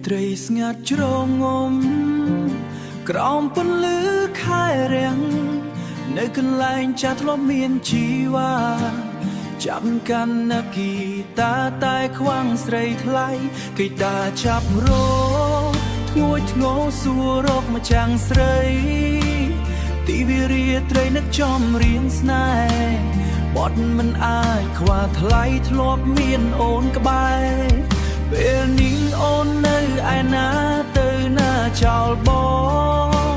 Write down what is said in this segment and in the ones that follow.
ត្រីស្ងាត់ជ្រងំក្រោមពន្លឺខែរាំងនៅកន្លែងចាស់ធ្លាប់មានជីវ៉ាចាំកាន់ណាគីតាតែខ្វាំងស្រីថ្លៃគេតាចាប់រកធ្ងួយធ្ងោសួររកម្ចាំងស្រីទីវារាត្រីនឹកចំរៀងស្នេហ៍បត់មិនអាចខ្វះថ្លៃធ្លាប់មានអូនក្បែរពេលនេះអូននៅឯណាទៅណាចោលបង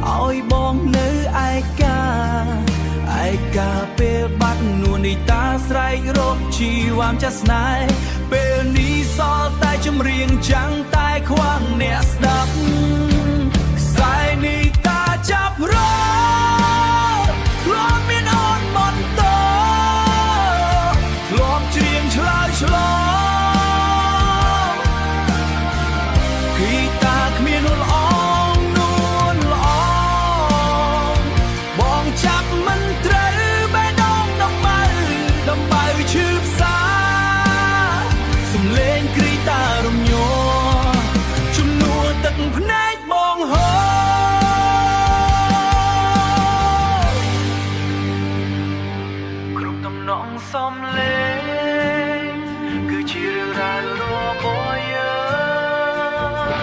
ឲ្យបងនៅឯកាពេលបាត់នួននេះតាស្រែករកជីវ៉ាមចាស់ស្នេហ៍ពេលនេះសល់តែចម្រៀងចាំងតែខ្វាំងអ្នកស្ដាប់ខ្សែនេះតាចាប់រកធ្លាប់មានអូនបន្តធ្លាប់ច្រៀងឆ្លើយឆ្លងគីតាគ្មាននួនល្អងនួនល្អងបងចាប់មិនត្រូវបេះដូងដំបៅឈឺផ្សាសំលេងគ្រីតារំញ័រជំនួសទឹកភ្នែកបងហូរគ្រប់តំណងសំលេងគឺជារឿងរ៉ាវរបស់យើង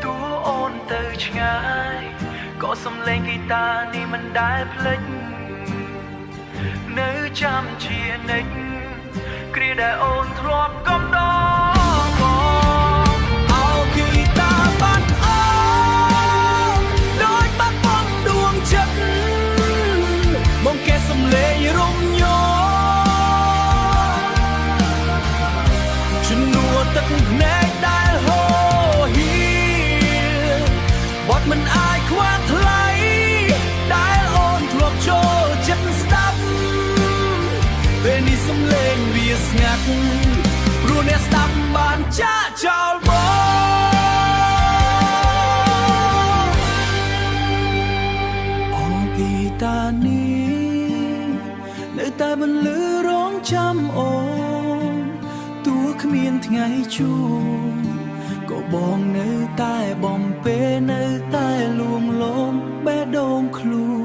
តួអូនទៅឆ្ងាយក៏សំលេងហ្គីតានេះមិនដែលភ្លេចនៅចាំជានិច្ចគ្រាដែលអូនធ្លាប់កំដរបងអោគីតាបាត់អូនដោយបាត់បង់ដួងចិត្តបងកែសំលេងរំញ័រជំនួសទឹកភ្នែកដែលហូរហៀបត់មិនអាចខ្វះថ្លៃដែលអូនធ្លាប់ចូលចិត្តស្ដាប់ពេលនេះសំលេងវាស្ងាត់ព្រោះអ្នកស្ដាប់បានចាក់ចោលបងអូគីតានេះនៅតែបន្លឺរងចាំអូនទោះគ្មានថ្ងៃជួបក៏បងនៅតែបំពេនៅតែលួងលោមបេះដូងខ្លួន